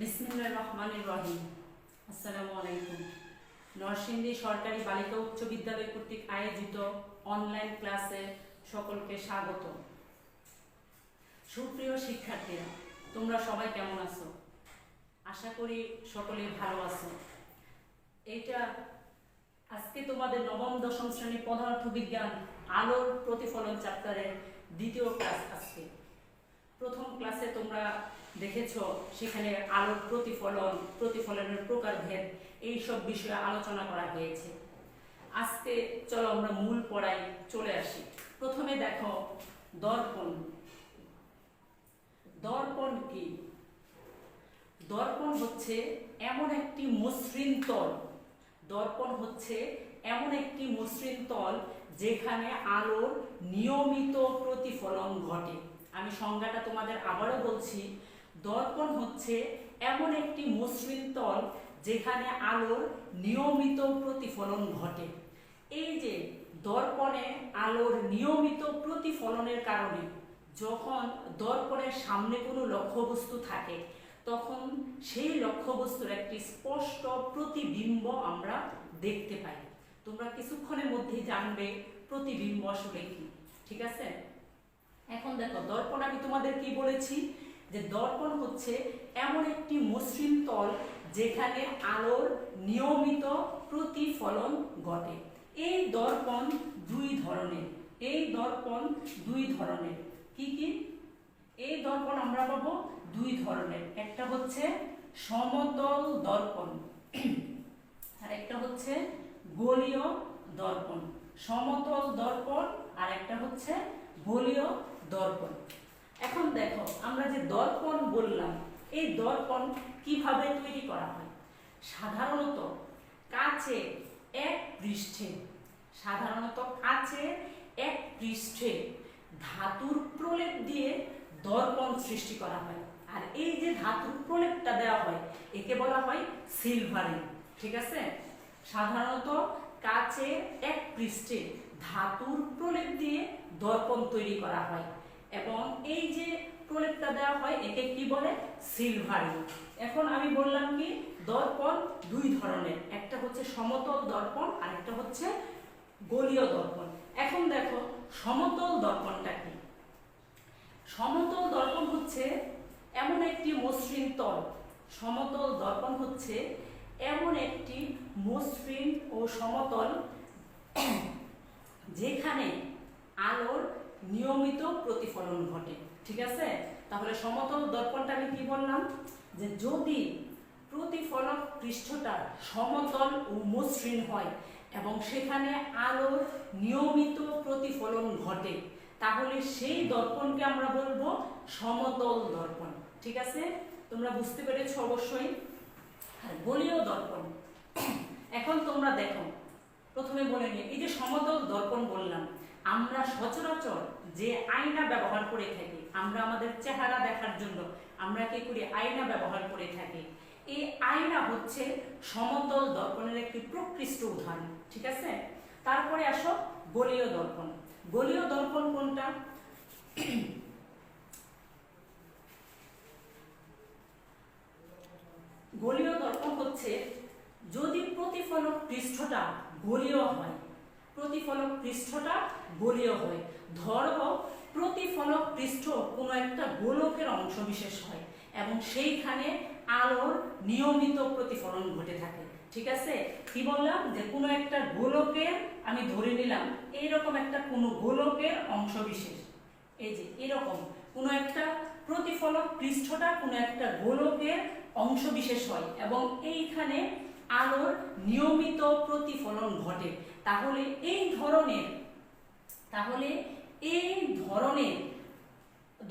বিসমিল্লাহির রহমানির রহিম। আসসালামু আলাইকুম। নরসিংদী সরকারি বালিকা উচ্চ বিদ্যালয় কর্তৃক আয়োজিত অনলাইন ক্লাসে সকলকে স্বাগত। সুপ্রিয় শিক্ষার্থীরা, তোমরা সবাই কেমন আছো? আশা করি সকলে ভালো আছো। এইটা আজকে তোমাদের নবম দশম শ্রেণী পদার্থ বিজ্ঞান আলোর প্রতিফলন চ্যাপ্টারের দ্বিতীয় ক্লাস। আজকে প্রথম ক্লাসে তোমরা দেখেছো, সেখানে আলোর প্রতিফলনের প্রকারভেদ এইসব বিষয়ে আলোচনা করা হয়েছে। আজকে চলো আমরা মূল পড়ায় চলে আসি। প্রথমে দেখো দর্পণ। দর্পণ কি? দর্পণ হচ্ছে এমন একটি মসৃণ তল। দর্পণ হচ্ছে এমন একটি মসৃণ তল যেখানে আলোর নিয়মিত প্রতিফলন ঘটে। আমি সংজ্ঞাটা তোমাদের আবারও বলছি। দর্পণ হচ্ছে এমন একটি মসৃণ তল যেখানে আলোর নিয়মিত প্রতিফলন ঘটে। এই যে দর্পণে আলোর নিয়মিত প্রতিফলনের কারণে যখন দর্পণের সামনে কোনো লক্ষ্যবস্তু থাকে, তখন সেই লক্ষ্যবস্তুর একটি স্পষ্ট প্রতিবিম্ব আমরা দেখতে পাই। তোমরা কিছুক্ষণের মধ্যেই জানবে প্রতিবিম্ব আসলে কি। ঠিক আছে? এখন দেখো, দর্পণ আমি তোমাদের কি বলেছি, যে দর্পণ হচ্ছে এমন একটি মসৃণ তল যেখানে আলোর নিয়মিত প্রতিফলন ঘটে। এই দর্পণ দুই ধরনের। কি কি? এই দর্পণ আমরা পাবো দুই ধরনের। একটা হচ্ছে সমতল দর্পণ আর একটা হচ্ছে গোলীয় দর্পণ। সমতল দর্পণ আর একটা হচ্ছে গোলীয় দর্পণ। এখন দেখো, আমরা যে দর্পণ বললাম, এই দর্পণ কিভাবে তৈরি করা হয়? সাধারণত কাচে এক পৃষ্ঠে ধাতুর প্রলেপ দিয়ে দর্পণ সৃষ্টি করা হয়। আর এই যে ধাতুর প্রলেপটা দেওয়া হয়, একে বলা হয় সিলভারিং। ঠিক আছে? সাধারণত কাচে এক পৃষ্ঠে ধাতুর প্রলেপ দিয়ে দর্পণ তৈরি করা হয় এবং এই যে প্রলেপটা দেওয়া হয় একে কি বলে? সিলভারিং। এখন আমি বললাম কি, দর্পণ দুই ধরনের। একটা হচ্ছে সমতল দর্পণ আর একটা হচ্ছে গোলীয় দর্পণ। এখন দেখো সমতল দর্পণটা কি। সমতল দর্পণ হচ্ছে এমন একটি মসৃণ তল। সমতল দর্পণ হচ্ছে এমন একটি মসৃণ ও সমতল যেখানে আলোর নিয়মিত প্রতিফলন ঘটে। ঠিক আছে? তাহলে সমতল দর্পণটা আমি কি বললাম, যে যদি প্রতিফলক পৃষ্ঠটা সমতল ও মসৃণ হয় এবং সেখানে আলোর নিয়মিত প্রতিফলন ঘটে, তাহলে সেই দর্পণকে আমরা বলবো সমতল দর্পণ। ঠিক আছে? তোমরা বুঝতে পেরেছো অবশ্যই। আর গোলীয় দর্পণ, এখন তোমরা দেখো, প্রথমে বলে নিই, এই যে সমতল দর্পণ বললাম, আমরা সচরাচর যে আয়না ব্যবহার করে থাকি, আমরা আমাদের চেহারা দেখার জন্য আমরা কি করি? আয়না ব্যবহার করে থাকি। এই আয়না হচ্ছে সমতল দর্পণের একটি প্রকৃষ্ট উদাহরণ। ঠিক আছে? তারপরে আসো গোলীয় দর্পণ। গোলীয় দর্পণ কোনটা? গোলীয় দর্পণ হচ্ছে যদি প্রতিফলক পৃষ্ঠটা গোলীয় হয়। ধরো প্রতিফলক পৃষ্ঠ কোনো একটা গোলকের অংশ বিশেষ হয় এবং সেইখানে আলোর নিয়মিত প্রতিফলন ঘটে থাকে। ঠিক আছে? কি বললাম, যে কোনো একটা গোলকের, আমি ধরে নিলাম এইরকম একটা কোনো গোলকের অংশ বিশেষ, এই যে এরকম কোনো একটা প্রতিফলক পৃষ্ঠটা কোনো একটা গোলকের অংশ বিশেষ হয় এবং এইখানে আলোর নিয়মিত প্রতিফলন ঘটে, তাহলে এই ধরনের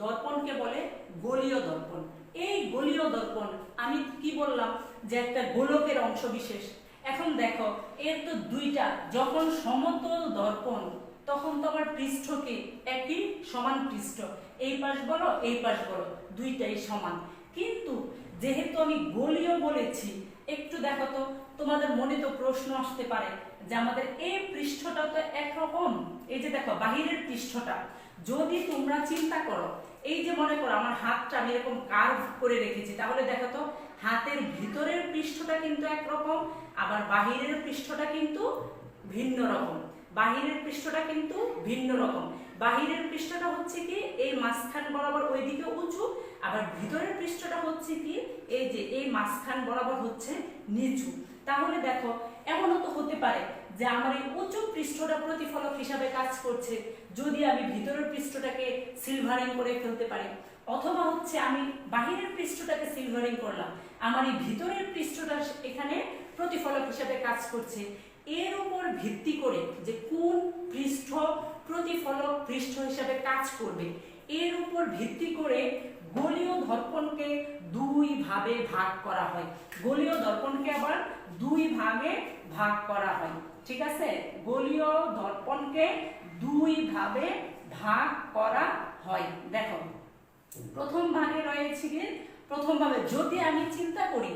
দর্পণকে বলে গোলীয় দর্পণ। এই গোলীয় দর্পণ আমি কি বললাম, যে একটা গোলকের অংশ বিশেষ। এখন দেখো, এর তো দুইটা। যখন সমতল দর্পণ, তখন তো আমার পৃষ্ঠকে একই সমান পৃষ্ঠ, এই পাশ বলো এই পাশ বলো, দুইটাই সমান। কিন্তু যেহেতু আমি গোলীয় বলেছি, একটু দেখো তো, তোমাদের মনে তো প্রশ্ন আসতে পারে যে আমাদের এই পৃষ্ঠটা তো একরকম, এই যে দেখো বাহিরের পৃষ্ঠটা, যদি তোমরা চিন্তা করো, এই যে মনে করো আমার হাতটা আমি এরকম কার্ভ করে রেখেছি, তাহলে দেখো তো হাতের ভিতরের পৃষ্ঠটা কিন্তু একরকম, আবার বাহিরের পৃষ্ঠটা কিন্তু ভিন্ন রকম। বাহিরের পৃষ্ঠটা কিন্তু ভিন্ন রকম। বাহিরের পৃষ্ঠটা হচ্ছে কি এই মাঝখান বরাবর ওইদিকে উঁচু, আবার ভিতরের পৃষ্ঠটা হচ্ছে কি এই যে এই মাঝখান বরাবর হচ্ছে নিচু। তাহলে দেখো এমনও তো হতে পারে যে আমার এই উঁচু পৃষ্ঠটা প্রতিফলক হিসাবে কাজ করছে, যদি আমি ভিতরের পৃষ্ঠটাকে সিলভারিং করে ফেলতে পারি, অথবা হচ্ছে আমি বাহিরের পৃষ্ঠটাকে সিলভারিং করলাম, আমার এই ভিতরের পৃষ্ঠটা এখানে প্রতিফলক হিসাবে কাজ করছে। এর উপর ভিত্তি করে যে কোন পৃষ্ঠ প্রতিফলক পৃষ্ঠ হিসাবে কাজ করবে, এর উপর ভিত্তি করে গোলীয় দর্পণকে দুই ভাগে ভাগ করা হয়। গোলীয় দর্পণকে আবার দুই ভাগে ভাগ করা হয়, ঠিক আছে? গোলীয় দর্পণকে দুই ভাগে ভাগ করা হয়। দেখো প্রথম ভাগে রয়েছে কি, প্রথম ভাগে যদি আমি চিন্তা করি,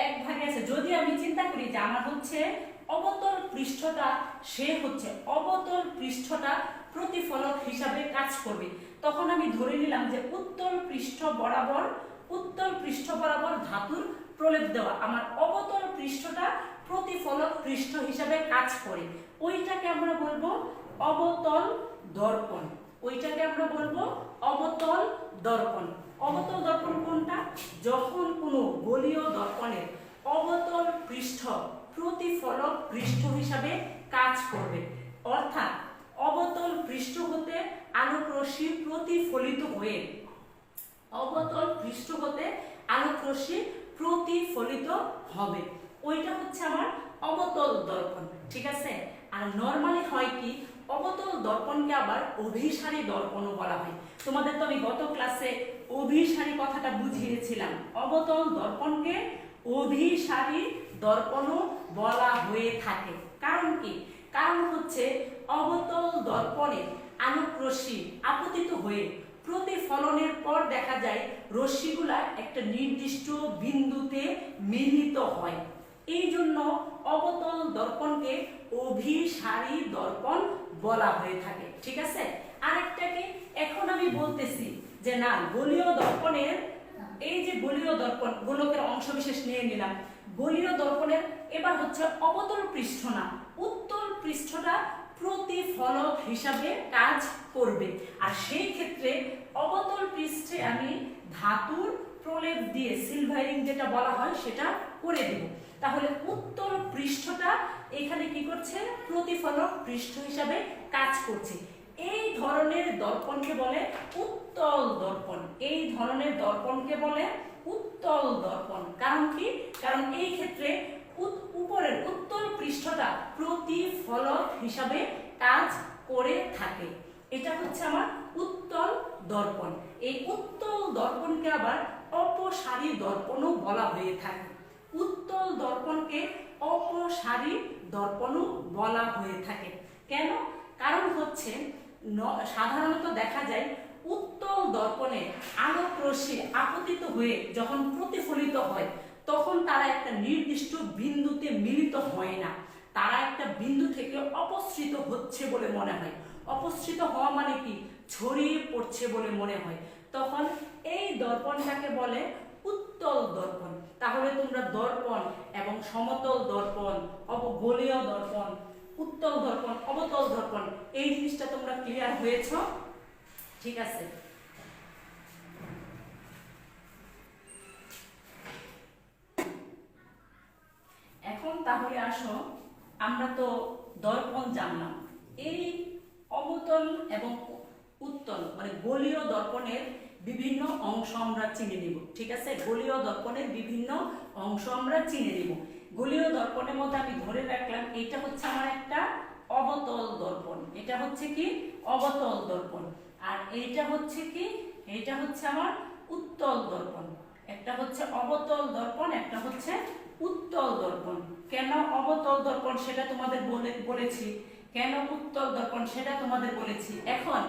এক ভাগে আছে, যদি আমি চিন্তা করি যে আমার হচ্ছে অবতল পৃষ্ঠটা, সে হচ্ছে অবতল পৃষ্ঠটা প্রতিফলক হিসাবে কাজ করবে, তখন আমি ধরে নিলাম যে উত্তল পৃষ্ঠ বরাবর ধাতুর প্রলেপ দেওয়া আমার অবতল পৃষ্ঠটা প্রতিফলক পৃষ্ঠ হিসাবে কাজ করে, ওইটাকে আমরা বলবো অবতল দর্পণ। ওইটাকে আমরা বলবো অবতল দর্পণ। অবতল দর্পণ কোনটা? যখন কোনো গোলীয় দর্পণের অবতল পৃষ্ঠ প্রতিফলক পৃষ্ঠ হিসাবে কাজ করবে, অর্থাৎ অবতল পৃষ্ঠ হতে আলোক রশ্মি প্রতিফলিত হয়ে, অবতল পৃষ্ঠ হতে আলোক রশ্মি প্রতিফলিত হবে, ওইটা হচ্ছে আমার অবতল দর্পণ, ঠিক আছে? আর নরমালি হয় কি, অবতল দর্পণকে আবার অভিসারী দর্পণও বলা হয়। তোমাদের তো আমি গত ক্লাসে অভিসারী কথাটা বুঝিয়েছিলাম। অবতল দর্পণকে অভিসারী দর্পণও বলা হয়ে থাকে। কারণ কি? কারণ হচ্ছে অবতল দর্পণের আলোক রশ্মি আপতিত হয়ে প্রতিফলনের পর দেখা যায় রশ্মিগুলা একটা নির্দিষ্ট বিন্দুতে মিলিত হয়, এই জন্য অবতল দর্পণকে অভিসারী দর্পণ বলা হয়ে থাকে, ঠিক আছে? আরেকটাকে এখন আমি বলতেছি যে না, গোলীয় দর্পণের এই যে গোলীয় দর্পণ, গোলকের অংশবিশেষ নিয়ে নিলাম, গোলীয় দর্পণের এবার হচ্ছে অবতল পৃষ্ঠ না, উত্তল পৃষ্ঠটা প্রতিফলক হিসাবে কাজ করবে, আর সেই ক্ষেত্রে অবতল পৃষ্ঠে আমি ধাতুর প্রলেপ দিয়ে সিলভারিং যেটা বলা হয় সেটা করে দেব। তাহলে উত্তল পৃষ্ঠটা এখানে কি করছে? প্রতিফলক পৃষ্ঠ হিসাবে কাজ করছে। এই ধরনের দর্পণকে বলে উত্তল দর্পণ। এই ধরনের দর্পণকে বলে উত্তল দর্পণ। কারণ কি? কারণ এই ক্ষেত্রে উপরের উত্তল পৃষ্ঠটা প্রতিফলক হিসাবে কাজ করে থাকে। এটা হচ্ছে আমার উত্তল দর্পণ। এই উত্তল দর্পণকে আবার অপসারী দর্পণও বলা হয়ে থাকে। উত্তল দর্পণকে অপসারী দর্পণও বলা হয়ে থাকে। কেন? কারণ হচ্ছে সাধারণত দেখা যায় উত্তল দর্পণে আলোক রশ্মি আপতিত হয়ে যখন প্রতিফলিত হয় তখন তারা একটা নির্দিষ্ট বিন্দুতে মিলিত হয় না, তারা একটা বিন্দু থেকে অপসৃত হচ্ছে বলে মনে হয়। অপসৃত হওয়া মানে কি? ছড়িয়ে পড়ছে বলে মনে হয়। তখন এই দর্পণটাকে বলে উত্তল দর্পণ। তাহলে তোমরা দর্পণ এবং সমতল দর্পণ, গোলীয় দর্পণ, উত্তল দর্পণ, অবতল দর্পণ, এই জিনিসটা তোমরা ক্লিয়ার হয়েছ? ঠিক আছে। এখন তাহলে আসো, আমরা তো দর্পণ জানলাম, এই অবতল এবং উত্তল মানে গোলীয় দর্পণের বিভিন্ন অংশ আমরা চিনে নিব, ঠিক আছে? গোলীয় দর্পণের বিভিন্ন অংশ আমরা চিনে নিব। গোলীয় দর্পণের মধ্যে আমি ধরে রাখলাম এটা হচ্ছে আমার একটা অবতল দর্পণ, এটা হচ্ছে কি? অবতল দর্পণ। আর এইটা হচ্ছে কি? এইটা হচ্ছে আমার উত্তল দর্পণ। একটা হচ্ছে অবতল দর্পণ, একটা হচ্ছে উত্তল দর্পণ। কেন অবতল দর্পণ সেটা তোমাদের বলেছি, কেন উত্তল দর্পণ সেটা তোমাদের বলেছি। এখন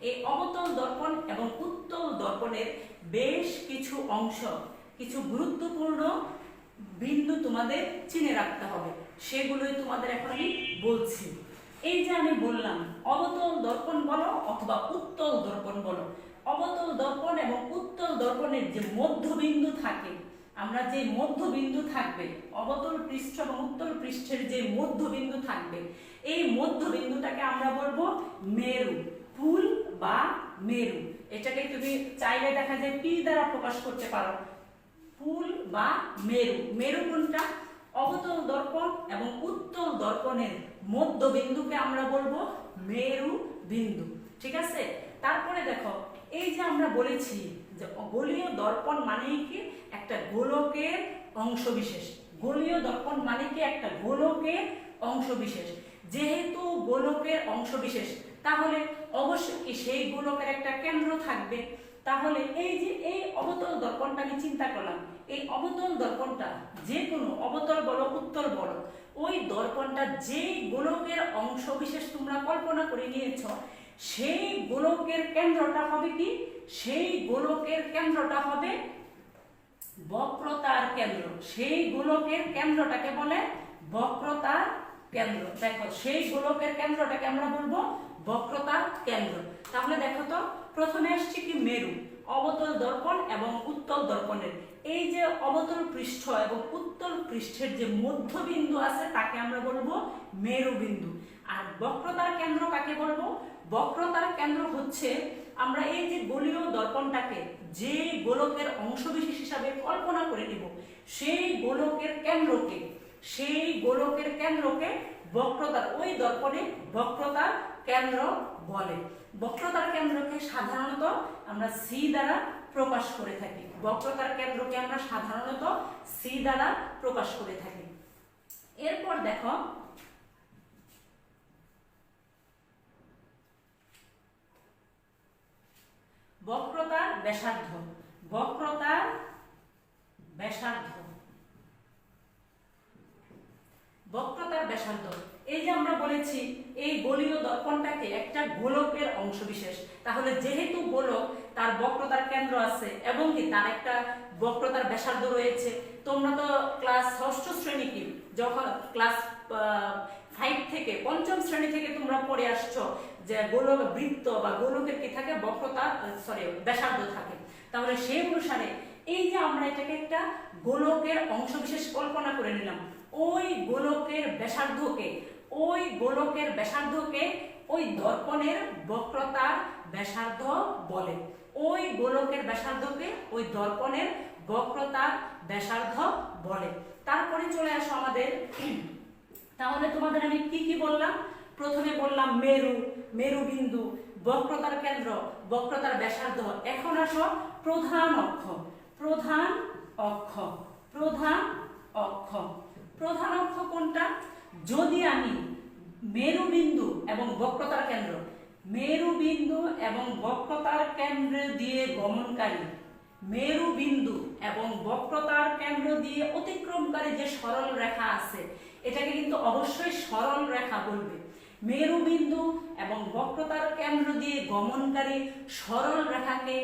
এই অবতল দর্পণ এবং উত্তল দর্পণের বেশ কিছু অংশ, কিছু গুরুত্বপূর্ণ বিন্দু তোমাদের চিনে রাখতে হবে, সেগুলোই তোমাদের এখন আমি বলছি। এই যে আমি বললাম অবতল দর্পণ বলো অথবা উত্তল দর্পণ বলো, অবতল দর্পণ এবং উত্তল দর্পণের যে মধ্যবিন্দু থাকে, আমরা যে মধ্যবিন্দু থাকবে অবতল পৃষ্ঠ এবং উত্তল পৃষ্ঠের যে মধ্যবিন্দু থাকবে, এই মধ্যবিন্দুটাকে আমরা বলবো মেরু, পুল বা মেরু। এটাকে তুমি চাইলে দেখা যায় পি দ্বারা প্রকাশ করতে পারো, পুল বা মেরু। মেরু কোনটা? অবতল দর্পণ এবং উত্তল দর্পণের মধ্যবিন্দুকে আমরা বলবো মেরু বিন্দু। ঠিক আছে? তারপরে দেখো এই যে আমরা বলেছি যে গোলীয় দর্পণ মানেই কি একটা গোলকের অংশবিশেষ। গোলীয় দর্পণ মানে কি একটা গোলকের অংশবিশেষ। যেহেতু গোলকের অংশবিশেষ তাহলে অবশ্যই কি সেই গোলকের একটা কেন্দ্র থাকবে। তাহলে এই যে এই অবতল দর্পণটা আমি চিন্তা করলাম, এই অবতল দর্পণটা যে কোনো অবতল বলো উত্তল বলো, ওই দর্পণটা যেই গোলকের অংশবিশেষ তোমরা কল্পনা করে নিয়েছ, সেই গোলকের কেন্দ্রটা হবে কি? সেই গোলকের কেন্দ্রটা হবে বক্রতার কেন্দ্র। সেই গোলকের কেন্দ্রটাকে বলে বক্রতার কেন্দ্র। দেখো সেই গোলকের কেন্দ্রটাকে আমরা বলবো বক্রতার কেন্দ্র। তাহলে দেখো তো প্রথমে আসছে কি মেরু, অবতল দর্পণ এবং উত্তল দর্পণের এই যে অবতল পৃষ্ঠ এবং উত্তল পৃষ্ঠের যে মধ্যবিন্দু আছে তাকে আমরা বলবো মেরু বিন্দু। আর বক্রতার কেন্দ্র কাকে বলবো? বক্রতার কেন্দ্র হচ্ছে আমরা এই যে গোলীয় দর্পণটাকে যে গোলকের অংশবিশেষ হিসাবে কল্পনা করে নিব, সেই গোলকের কেন্দ্রকে, সেই গোলকের কেন্দ্রকে বক্রতার, ওই দর্পণে বক্রতার কেন্দ্র বলে। বক্রতার কেন্দ্রকে সাধারণত আমরা সি দ্বারা প্রকাশ করে থাকি। বক্রতার কেন্দ্রকে আমরা সাধারণত সি দ্বারা প্রকাশ করে থাকি। এরপর দেখো বক্রতার ব্যাসার্ধ। বক্রতার ব্যাসার্ধ, বক্রতার ব্যাসার্ধ এই যে আমরা বলেছি এই গোলীয় দর্পণটাকে একটা গোলকের অংশবিশেষ। তাহলে যেহেতু গোলক তার বক্রতার কেন্দ্র আছে এবং কি তার একটা বক্রতার ব্যাসার্ধ রয়েছে। তোমরা তো ক্লাস ষষ্ঠ শ্রেণী কি যখন ক্লাস 5 থেকে পঞ্চম শ্রেণী থেকে তোমরা পড়ে আসছো যে গোলক বৃত্ত বা গোলকের কি থাকে বক্রতা ব্যাসার্ধ থাকে। তাহলে সেই অনুসারে এই যে আমরা এটাকে একটা গোলকের অংশবিশেষ কল্পনা করে নিলাম, ওই গোলকের ব্যাসার্ধকে, ওই গোলকের ব্যাসার্ধকে ওই দর্পণের বক্রতার ব্যাসার্ধ বলে। ওই গোলকের ব্যাসার্ধকে ওই দর্পণের বক্রতার ব্যাসার্ধ বলে। তারপরে চলে আসো আমাদের, তাহলে তোমাদের আমি কি কি বললাম? প্রথমে বললাম মেরু, মেরু বিন্দু, বক্রতার কেন্দ্র, বক্রতার ব্যাসার্ধ। এখন আসো প্রধান অক্ষ। প্রধান অক্ষ, প্রধান অক্ষ, প্রধান অক্ষ কোনটা? যদি আমি মেরু বিন্দু এবং বক্রতার কেন্দ্র, মেরু বিন্দু এবং বক্রতার কেন্দ্র দিয়ে গমনকারী, মেরু বিন্দু এবং বক্রতার কেন্দ্র দিয়ে অতিক্রমকারী যে সরল রেখা আছে এটাকে কিন্তু অবশ্যই সরল রেখা বলবে। মেরু বিন্দু এবং বক্রতার কেন্দ্র দিয়ে গমনকারী সরল রেখাকে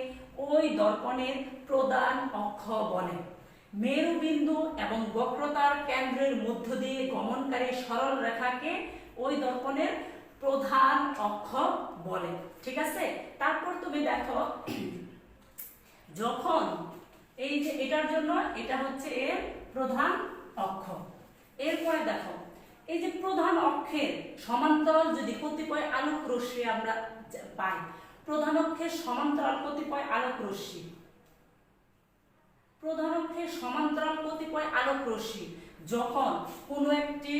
ওই দর্পণের প্রধান অক্ষ বলে। মেরু বিন্দু এবং বক্রতার কেন্দ্রের মধ্য দিয়ে গমনকারী সরল রেখাকে ওই দর্পণের প্রধান অক্ষ বলে। ঠিক আছে? তারপর তুমি দেখো যখন এই যে এটার জন্য এটা হচ্ছে এর প্রধান অক্ষ। এরপরে দেখো এই যে প্রধান অক্ষের সমান্তরাল যদি কতিপয় আলোক রশ্মি আমরা পাই, প্রধান অক্ষের সমান্তরাল কতিপয় আলোক রশ্মি, প্রধান অক্ষের সমান্তরাল কতিপয় আলোক রশ্মি যখন কোনো একটি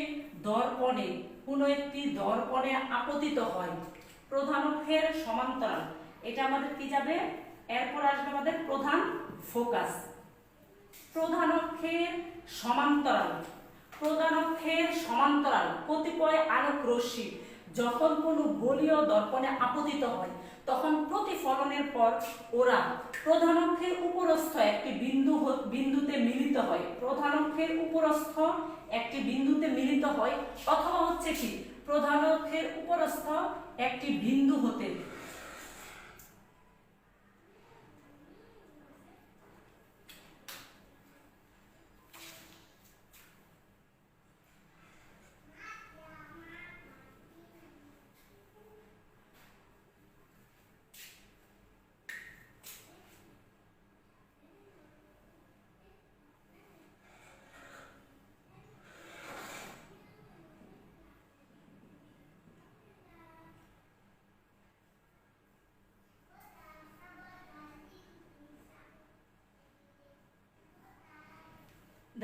দর্পণে, কোনো একটি দর্পণে আপতিত হয়, প্রধান অক্ষের সমান্তরাল, এটা আমাদের কি যাবে? এরপর আসবে আমাদের প্রধান ফোকাস। প্রধান অক্ষের সমান্তরাল, প্রধান অক্ষের সমান্তরাল কতিপয় আলোক রশ্মি যখন কোনো গোলীয় দর্পণে আপতিত হয় তখন প্রতিফলনের পর ওরা প্রধান অক্ষের উপরস্থ একটি বিন্দুতে মিলিত হয়। প্রধান অক্ষের উপরস্থ একটি বিন্দুতে মিলিত হয় অথবা হচ্ছে কি প্রধান অক্ষের উপরস্থ একটি বিন্দু হতে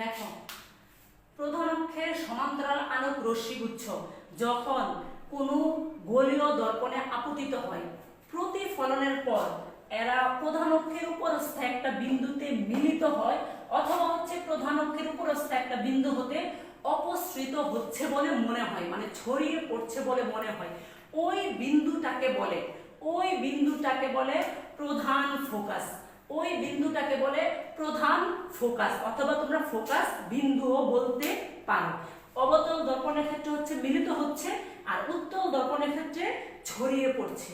দেখো, প্রধান অক্ষের সমান্তরাল আলোক রশ্মিগুচ্ছ যখন কোনো গোলীয় দর্পণে আপতিত হয়, প্রতিফলনের পর এরা প্রধান অক্ষের উপরস্থ একটা বিন্দুতে মিলিত হয়, অথবা হচ্ছে প্রধান অক্ষের উপরস্থ একটা বিন্দু হতে অপসৃত হচ্ছে বলে মনে হয়, মানে ছড়িয়ে পড়ছে বলে মনে হয়, ওই বিন্দুটাকে বলে প্রধান ফোকাস। ওই বিন্দুটাকে বলে প্রধান ফোকাস, অথবা তোমরা ফোকাস বিন্দুও বলতে পারো। অবতল দর্পণের ক্ষেত্রে হচ্ছে মিলিত হচ্ছে, আর উত্তল দর্পণের ক্ষেত্রে ছড়িয়ে পড়ছে,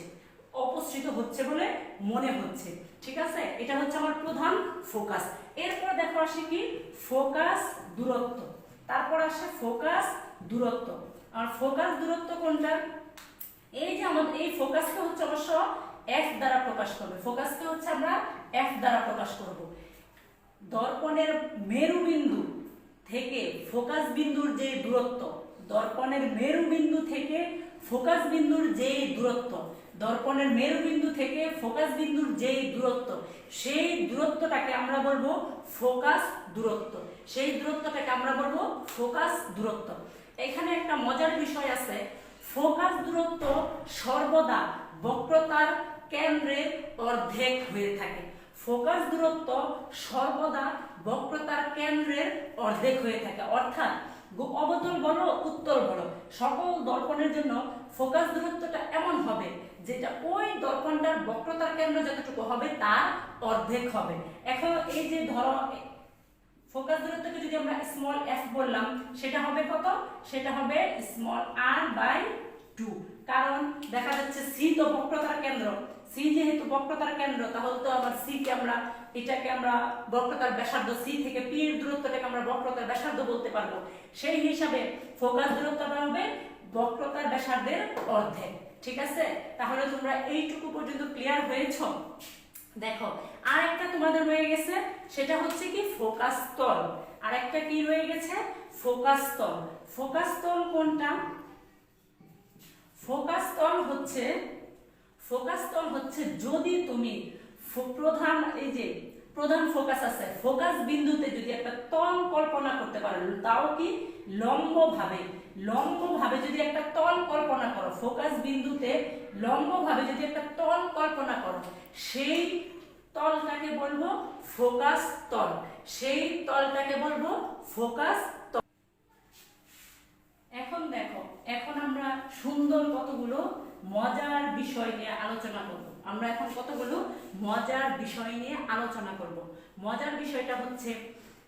অপসৃত হচ্ছে বলে মনে হচ্ছে। ঠিক আছে, এটা হচ্ছে আমার প্রধান ফোকাস। এরপর দেখো আসে কি ফোকাস দূরত্ব, তারপর আসে ফোকাস দূরত্ব। আর ফোকাস দূরত্ব কোনটা? এই যে আমাদের এই ফোকাসকে হচ্ছে অবশ্য এফ দ্বারা প্রকাশ করবে, ফোকাসকে হচ্ছে আমরা এফ দ্বারা প্রকাশ করব। দর্পণের মেরুবিন্দু থেকে ফোকাস বিন্দুর যে দূরত্ব, দর্পণের মেরুবিন্দু থেকে ফোকাস বিন্দুর যে দূরত্ব, দর্পণের মেরুবিন্দু থেকে ফোকাস বিন্দুর যে দূরত্ব, সেই দূরত্বটাকে আমরা বলবো ফোকাস দূরত্ব। সেই দূরত্বটাকে আমরা বলবো ফোকাস দূরত্ব। এখানে একটা মজার বিষয় আছে, ফোকাস দূরত্ব সর্বদা বক্রতার কেন্দ্রের অর্ধেক হয়ে থাকে। ফোকাস দূরত্ব সর্বদা বক্রতার কেন্দ্রের অর্ধেক হয়ে থাকে, অর্থাৎ অবতল বলো উত্তল বলো, সকল দর্পণের জন্য ফোকাস দূরত্বটা এমন হবে যেটা ওই দর্পণটার বক্রতার কেন্দ্র যতটুকু হবে তার অর্ধেক হবে। এখন এই যে ধরো ফোকাস দূরত্বকে যদি আমরা স্মল এফ বললাম, সেটা হবে কত? সেটা হবে স্মল r/2। কারণ দেখা যাচ্ছে সি তো বক্রতার কেন্দ্র, সি যেহেতু বক্রতার কেন্দ্র, তাহলে তো আবার সি কে আমরা এটাকে আমরা বক্রতার ব্যাসার্ধ, সি থেকে পি এর দূরত্বটাকে আমরা বক্রতার ব্যাসার্ধ বলতে পারবো। সেই হিসাবে ফোকাস দূরত্বটা হবে বক্রতার ব্যাসার্ধের অর্ধেক। ঠিক আছে, তাহলে তোমরা এইটুকু পর্যন্ত ক্লিয়ার হয়েছো? দেখো, আর একটা তোমাদের রয়ে গেছে, সেটা হচ্ছে কি ফোকাস তল। আর একটা কি রয়ে গেছে? ফোকাস তল। ফোকাস তল কোনটা? ফোকাস তল হচ্ছে যদি তুমি প্রধান এই যে প্রধান ফোকাস আছে, ফোকাস বিন্দুতে যদি একটা তল কল্পনা করতে পারো, তাও কি লম্বভাবে যদি একটা তল কল্পনা করো, ফোকাস বিন্দুতে লম্বভাবে যদি একটা তল কল্পনা করো, সেই তলটাকে বলবো ফোকাস তল। সেই তলটাকে বলবো ফোকাস তল। এখন দেখো, এখন আমরা সুন্দর কতগুলো মজার বিষয় নিয়ে আলোচনা করব। আমরা এখন কতগুলো মজার বিষয় নিয়ে আলোচনা করব। মজার বিষয়টা হচ্ছে,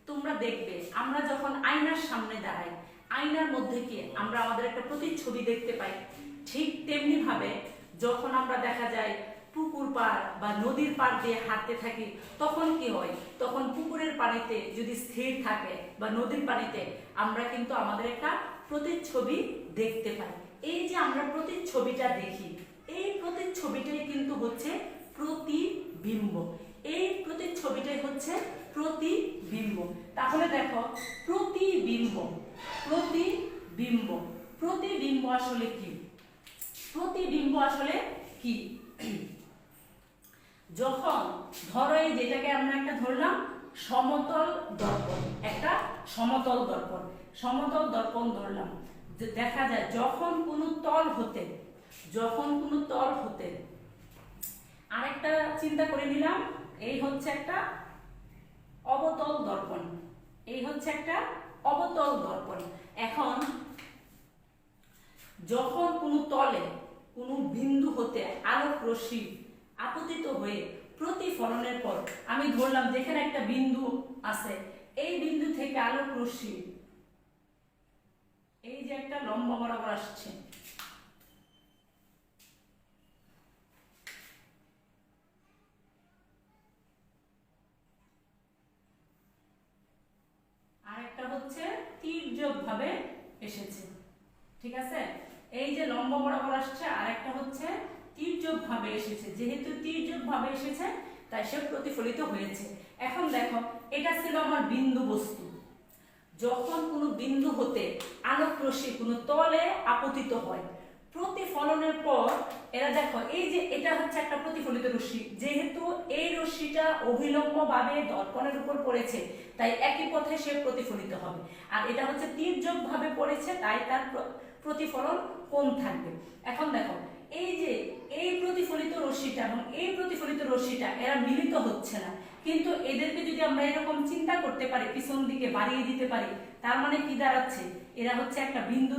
তোমরা দেখবে আমরা যখন আয়নার সামনে দাঁড়াই, আয়নার মধ্যে কি আমরা আমাদের একটা প্রতিচ্ছবি দেখতে পাই। ঠিক তেমনি ভাবে যখন আমরা দেখা যায় পুকুর পাড় বা নদীর পাড় দিয়ে হাঁটতে থাকি, তখন কি হয়? তখন পুকুরের পানিতে যদি স্থির থাকে বা নদীর পানিতে আমরা কিন্তু আমাদের একটা প্রতিচ্ছবি দেখতে পাই। এই যে আমরা প্রতিচ্ছবিটা দেখি, এই প্রতিচ্ছবিটাই কিন্তু হচ্ছে প্রতিবিম্ব। এই প্রতিচ্ছবিটাই হচ্ছে প্রতিবিম্ব। তাহলে দেখো, প্রতিবিম্ব আসলে কি? প্রতিবিম্ব আসলে কি? যখন ধরো এই যেটাকে আমরা একটা ধরলাম সমতল দর্পণ, একটা সমতল দর্পণ ধরলাম, দেখা যায় যখন কোনো তল হতে আরেকটা চিন্তা করে নিলাম, এই হচ্ছে একটা অবতল দর্পণ, এখন যখন কোনো তলে কোনো বিন্দু হতে আলোক রশ্মি আপতিত হয়ে প্রতিফলনের পর, আমি ধরলাম যেখানে একটা বিন্দু আছে, এই বিন্দু থেকে আলোক রশ্মি এই যে একটা লম্ব বরাবর আসছে, আর একটা হচ্ছে তির্যক ভাবে এসেছে। ঠিক আছে, এই যে লম্ব বরাবর আসছে, আর একটা হচ্ছে তির্যক ভাবে এসেছে। যেহেতু তির্যক ভাবে এসেছে তাই সে প্রতিফলিত হয়েছে। এখন দেখো, এটা ছিল আমার বিন্দু বস্তু। যখন কোনো বিন্দু হতে আলোক রশ্মি কোনো তলে আপতিত হয়, প্রতিফলনের পর এরা দেখো এই যে এটা হচ্ছে একটা প্রতিফলিত রশ্মি, যেহেতু এই রশ্মিটা অভিলম্বভাবে দর্পণের উপর পড়েছে তাই একই পথে সে প্রতিফলিত হবে, আর এটা হচ্ছে তির্যকভাবে পড়েছে তাই তার প্রতিফলন কোণ থাকবে। এখন দেখো এই যে এই প্রতিফলিত রশ্মিটা এবং এই প্রতিফলিত রশ্মিটা এরা মিলিত হচ্ছে না, কিন্তু এদেরকে যদি আমরা এরকম চিন্তা করতে পারি, পিছন দিকে বাড়িয়ে দিতে পারি, তার মানে কি দাঁড়াচ্ছে, এরা হচ্ছে একটা বিন্দু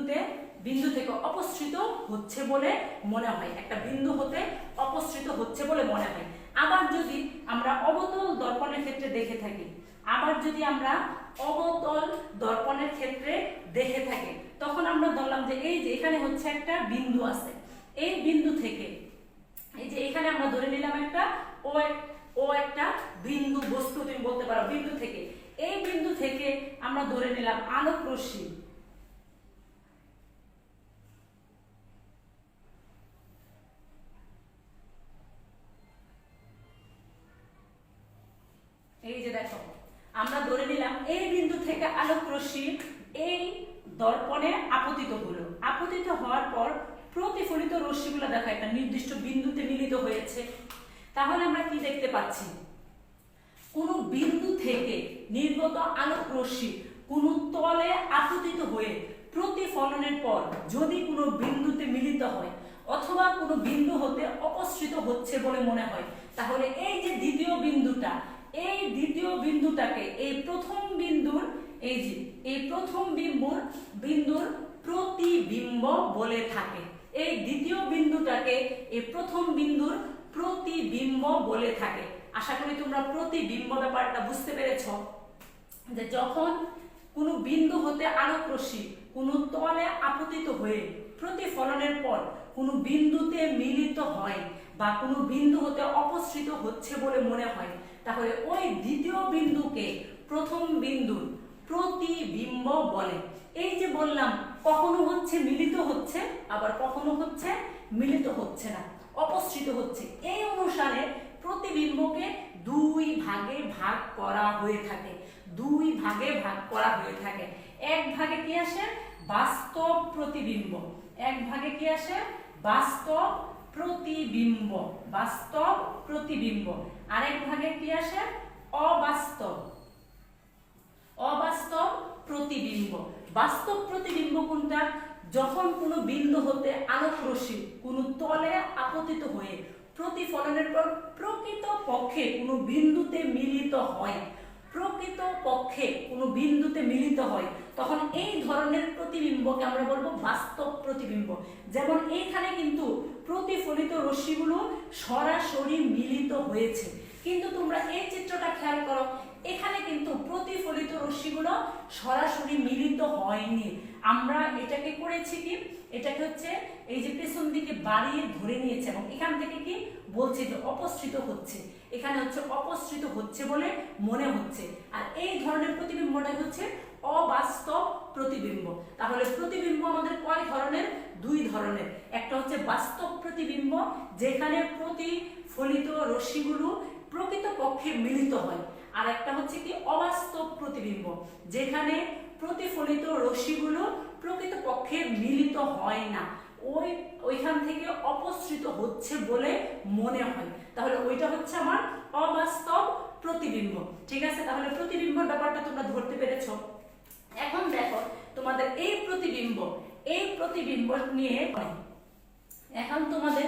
থেকে অপসৃত হচ্ছে বলে মনে হয়, একটা বিন্দু হতে অপসৃত হচ্ছে বলে মনে হয়। আবার যদি আমরা অবতল দর্পণের ক্ষেত্রে দেখে থাকি, তখন আমরা ধরলাম যে এই যে এখানে হচ্ছে একটা বিন্দু আছে, এই বিন্দু থেকে এই যে এখানে আমরা ধরে নিলাম একটা একটা বিন্দু বস্তু, তুমি বলতে পারো বিন্দু থেকে, এই বিন্দু থেকে আমরা ধরে নিলাম আলোক রশ্মি, এই যে দেখো আমরা ধরে নিলাম এই বিন্দু থেকে আলোক রশ্মি এই দর্পণে আপতিত হলো, আপতিত হওয়ার পর প্রতিফলিত রশ্মিগুলো দেখো একটা নির্দিষ্ট বিন্দুতে মিলিত হয়েছে। তাহলে আমরা কি দেখতে পাচ্ছি, কোন বিন্দু থেকে নির্গত আলোক রশ্মি কোন তলে আপতিত হয়ে প্রতিফলনের পর যদি কোনো বিন্দুতে মিলিত হয় অথবা কোনো বিন্দু হতে অপসৃত হচ্ছে বলে মনে হয়, তাহলে এই যে দ্বিতীয় বিন্দুটা, এই দ্বিতীয় বিন্দুটাকে এই প্রথম বিন্দুর বিন্দুর প্রতিবিম্ব বলে থাকে। এই দ্বিতীয় বিন্দুটাকে এই প্রথম বিন্দুর প্রতিবিম্ব বলে থাকে। আশা করি তোমরা প্রতিবিম্ব ব্যাপারটা বুঝতে পেরেছো, যে যখন কোনো বিন্দু হতে আলোক রশ্মি কোনো তলে আপতিত হয়ে প্রতিফলনের পর কোনো বিন্দুতে মিলিত হয় বা কোনো বিন্দু হতে অপসৃত হচ্ছে বলে মনে হয়, তাহলে ওই দ্বিতীয় বিন্দুকে প্রথম বিন্দুর প্রতিবিম্ব বলে। এই যে বললাম কখনো হচ্ছে মিলিত হচ্ছে, আবার কখনো হচ্ছে মিলিত হচ্ছে না, অপসৃত হচ্ছে। এই অনুসারে প্রতিবিম্বকে দুই ভাগে ভাগ করা হয়ে থাকে, এক ভাগে কি আসে, বাস্তব প্রতিবিম্ব, আরেক ভাগে কি আসে, অবাস্তব প্রতিবিম্ব। বাস্তব প্রতিবিম্ব কোনটা, যখন কোনো বিন্দু হতে আলোক রশ্মি কোনো তলে আপতিত হয়ে প্রতিফলনের পর প্রকৃতপক্ষে কোনো বিন্দুতে মিলিত হয়, তখন এই ধরনের প্রতিবিম্বকে আমরা বলবো বাস্তব প্রতিবিম্ব। যেমন এইখানে কিন্তু প্রতিফলিত রশ্মিগুলো সরাসরি মিলিত হয়েছে, কিন্তু তোমরা এই চিত্রটা খেয়াল করো, এখানে কিন্তু প্রতিফলিত রশ্মিগুলো সরাসরি মিলিত হয়নি। আমরা এটাকে করেছি কি, এটাকে হচ্ছে এই যে পেছন দিকে বাড়িয়ে ধরে নিয়েছে এবং এখান থেকে কি বলছে যে অপসৃত হচ্ছে, এখানে হচ্ছে অপসৃত হচ্ছে বলে মনে হচ্ছে। আর এই ধরনের প্রতিবিম্বটাই হচ্ছে অবাস্তব প্রতিবিম্ব। তাহলে প্রতিবিম্ব আমাদের কয় ধরনের, দুই ধরনের। একটা হচ্ছে বাস্তব প্রতিবিম্ব, যেখানে প্রতিফলিত রশ্মিগুলো প্রকৃতপক্ষে মিলিত হয়, আর একটা হচ্ছে কি অবাস্তব প্রতিবিম্ব, যেখানে প্রতিফলিত রশ্মিগুলো প্রকৃতপক্ষে মিলিত হয় না, ওইখান থেকে অপসৃত হচ্ছে বলে মনে হয়। তাহলে ওইটা হচ্ছে আমার অবাস্তব প্রতিবিম্ব। ঠিক আছে, তাহলে প্রতিবিম্বর ব্যাপারটা তোমরা ধরতে পেরেছো। এখন দেখো তোমাদের এই প্রতিবিম্ব নিয়ে এখন তোমাদের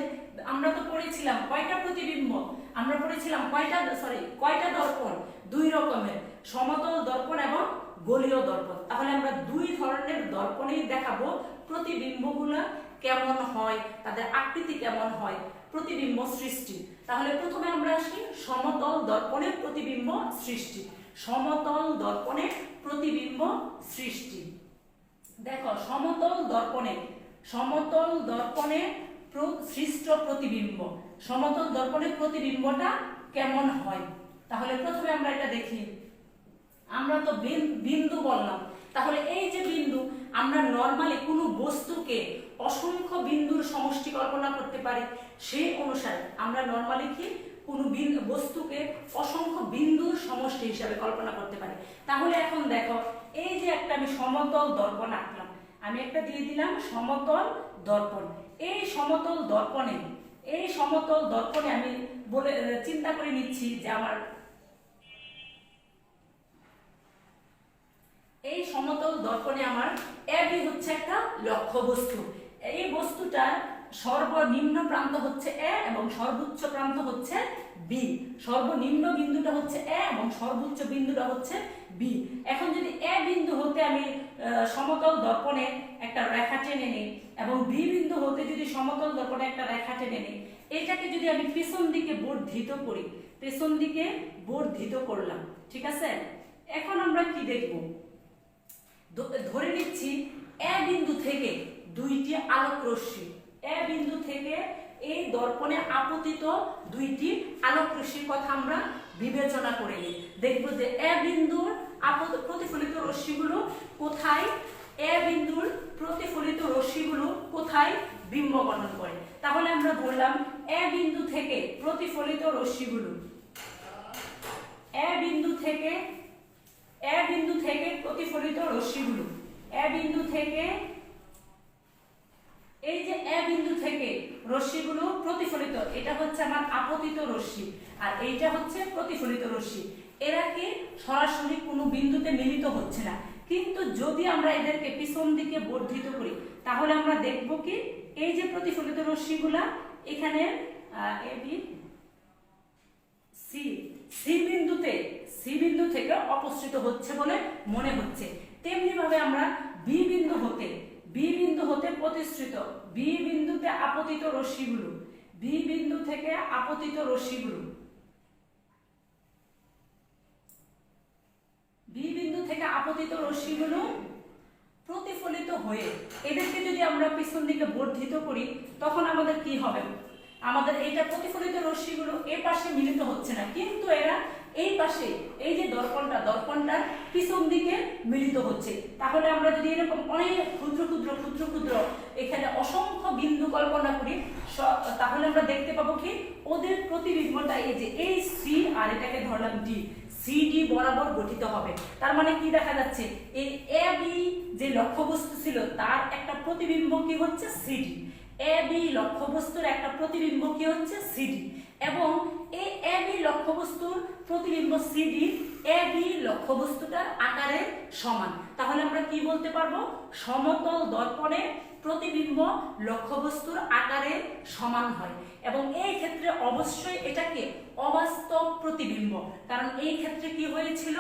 আমরা তো পড়েছিলাম কয়টা প্রতিবিম্ব, আমরা পড়েছিলাম কয়টা দর্পণ, দুই রকমের, সমতল দর্পণ এবং গোলীয় দর্পণ। তাহলে আমরা দুই ধরনের দর্পণেই দেখাবো প্রতিবিম্বগুলো কেমন হয়, তাদের আকৃতি কেমন হয়, প্রতিবিম্ব সৃষ্টি। তাহলে প্রথমে আমরা আসি সমতল দর্পণের প্রতিবিম্ব সৃষ্টি। দেখো সমতল দর্পণে সৃষ্ট প্রতিবিম্ব, সমতল দর্পণের প্রতিবিম্বটা কেমন হয়। তাহলে প্রথমে আমরা এটা দেখি, আমরা তো বিন্দু বললাম, তাহলে এই যে বিন্দু, আমরা নরমালি কোনো বস্তুকে অসংখ্য বিন্দুর সমষ্টি কল্পনা করতে পারি, সেই অনুসারে আমরা নরমালি কি কোনো বস্তুকে অসংখ্য বিন্দুর সমষ্টি হিসাবে কল্পনা করতে পারি। তাহলে এখন দেখো এই যে একটা আমি সমতল দর্পণ আঁকলাম, আমি একটা দিয়ে দিলাম সমতল দর্পণ। এই সমতল দর্পণে আমি বলে চিন্তা করে নিচ্ছি যে আমার এই সমতল দর্পণে আমার এবি হচ্ছে একটা লক্ষ্যবস্তু। এই বস্তুটার সর্বনিম্ন প্রান্ত হচ্ছে এ এবং সর্বোচ্চ প্রান্ত হচ্ছে বি। সর্বনিম্ন বিন্দুটা হচ্ছে এ এবং সর্বোচ্চ বিন্দুটা হচ্ছে বি। এখন যদি এ বিন্দু হতে আমি সমতল দর্পণে একটা রেখা টেনে নিই এবং বি বিন্দু হতে যদি সমতল দর্পণে একটা রেখা টেনে নিই, এটাকে যদি আমি পেছন দিকে বর্ধিত করি, পেছন দিকে বর্ধিত করলাম, ঠিক আছে। এখন আমরা কি দেখব, ধরে নিচ্ছি এ বিন্দু থেকে দুইটি আলোক রশ্মি, এ বিন্দু থেকে এই দর্পণে আপতিত দুইটি আলোক রশ্মির কথা আমরা বিবেচনা করে নিই। দেখব যে এ বিন্দুর প্রতিফলিত রশ্মিগুলো কোথায়, এ বিন্দুর প্রতিফলিত রশ্মিগুলো কোথায় বিম্ব গঠন করে। তাহলে আমরা ধরলাম এ বিন্দু থেকে প্রতিফলিত রশ্মিগুলো, এ বিন্দু থেকে প্রতিফলিত রশ্মিগুলো, এ বিন্দু থেকে, এই যে এ বিন্দু থেকে রশ্মিগুলো প্রতিফলিত, এটা হচ্ছে আমার আপতিত রশ্মি আর এইটা হচ্ছে প্রতিফলিত রশ্মি। এরা কি সরাসরি কোনো বিন্দুতে মিলিত হচ্ছে না, কিন্তু যদি আমরা এদেরকে পিছন দিকে বর্ধিত করি তাহলে আমরা দেখব কি এই যে প্রতিফলিত রশ্মিগুলা এখানে এ বি সি বিন্দু থেকে অপসৃত হচ্ছে বলে মনে হচ্ছে। তেমনি ভাবে আমরা বি বিন্দু হতে প্রতিসৃত, বি বিন্দুতে আপতিত রশ্মিগুলো, বি বিন্দু থেকে আপতিত রশ্মিগুলো, বি বিন্দু থেকে আপতিত রশ্মিগুলো প্রতিফলিত হয়ে এদেরকে যদি আমরা পিছন দিকে বর্ধিত করি তখন আমাদের কি হবে, আমাদের এইটা প্রতিফলিত রশ্মিগুলো এই পাশে মিলিত হচ্ছে না, কিন্তু এরা এই পাশে, এই যে দর্পণটার পিছন দিকে মিলিত হচ্ছে। তাহলে আমরা যদি এরকম অনেক ক্ষুদ্র ক্ষুদ্র ক্ষুদ্র ক্ষুদ্র এখানে অসংখ্য বিন্দু কল্পনা করি, তাহলে আমরা দেখতে পাবো কি ওদের প্রতিবিম্বটা এই যে এই সি আর এটাকে ধরলাম ডি, সিডি বরাবর গঠিত হবে। তার মানে কি দেখা যাচ্ছে, এই এ বি যে লক্ষ্যবস্তু ছিল তার একটা প্রতিবিম্ব কি হচ্ছে সিডি, এ বি লক্ষ্যবস্তুর একটা প্রতিবিম্ব কি হচ্ছে সিডি, এবং এই এ বি লক্ষ্যবস্তুর প্রতিবিম্ব সিডি এ বি লক্ষ্যবস্তুটার আকারের সমান। তাহলে আমরা কি বলতে পারবো, সমতল দর্পণে প্রতিবিম্ব লক্ষ্যবস্তুর আকারের সমান হয়, এবং এই ক্ষেত্রে অবশ্যই এটাকে অবাস্তব প্রতিবিম্ব, কারণ এই ক্ষেত্রে কি হয়েছিল,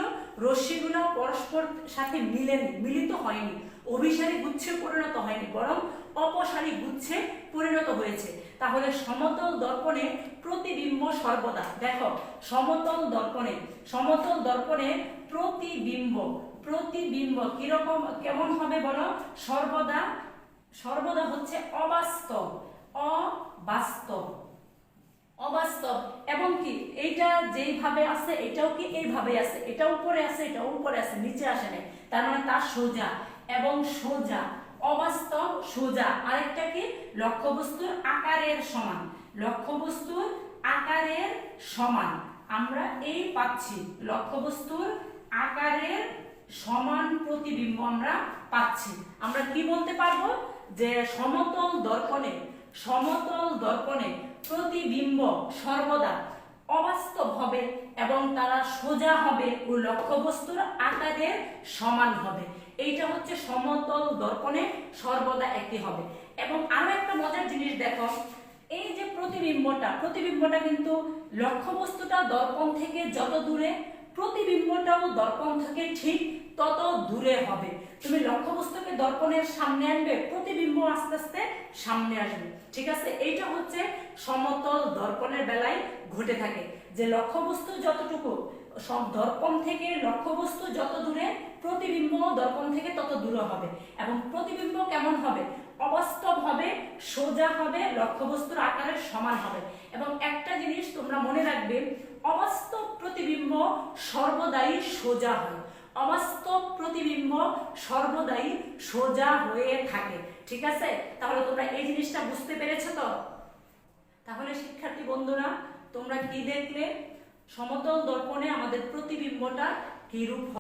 রশ্মিগুলো পরস্পর সাথে মিলিত হয়নি, অভিসারী গুচ্ছে পরিণত হয়নি, বরং অপসারী গুচ্ছে পরিণত হয়েছে। তাহলে সমতল দর্পণে প্রতিবিম্ব সর্বদা, দেখো সমতল দর্পণে প্রতিবিম্ব কিরকম কেমন হবে বলো, সর্বদা হচ্ছে অবাস্তব, এবং কি এইটা যেইভাবে আছে এটাও কি এইভাবে আছে, এটা উপরে আছে, এটা উপরে আছে, নিচে আসে নাই, তার মানে তার সোজা এবং সোজা, অবাস্তব সোজা। আরেকটা কি লক্ষ্যবস্তুর আকারের সমান, লক্ষ্যবস্তুর আকারের সমান, আমরা এই পাচ্ছি লক্ষ্যবস্তুর আকারের সমান প্রতিবিম্ব আমরা পাচ্ছি। আমরা কি বলতে পারবো যে সমতল দর্পণে প্রতিবিম্ব সর্বদা অবাস্তব হবে এবং তারা সোজা হবে ও লক্ষ্যবস্তুর আকারের সমান হবে। এইটা হচ্ছে সমতল দর্পণে সর্বদা একই হবে। এবং আরো একটা মজার জিনিস দেখো, এই যে প্রতিবিম্বটা কিন্তু লক্ষ্যবস্তুটা দর্পণ থেকে যত দূরে, প্রতিবিম্বটাও দর্পণ থেকে ঠিক তত দূরে হবে। তুমি লক্ষ্যবস্তুকে দর্পণের সামনে আনবে, প্রতিবিম্ব আস্তে আস্তে সামনে আসবে, ঠিক আছে। এইটা হচ্ছে সমতল দর্পণের বেলায় ঘটে থাকে, যে লক্ষ্যবস্তু যতটুকু দর্পণ থেকে লক্ষ্যবস্তু যত দূরে, প্রতিবিম্ব দর্পণ থেকে তত দূরে হবে। এবং প্রতিবিম্ব কেমন হবে, অবাস্তব হবে, সোজা হবে, লক্ষ্যবস্তুর আকারের সমান হবে। এবং একটা জিনিস তোমরা মনে রাখবে, অবাস্তব প্রতিবিম্ব সর্বদাই সোজা হয়, অবাস্তব প্রতিবিম্ব সর্বদাই সোজা হয়ে থাকে, ঠিক আছে। তাহলে তোমরা এই জিনিসটা বুঝতে পেরেছো তো? তাহলে শিক্ষার্থী বন্ধুরা, তোমরা কি দেখলে, সমতল দর্পণে আমাদের প্রতিবিম্বটা কি রূপ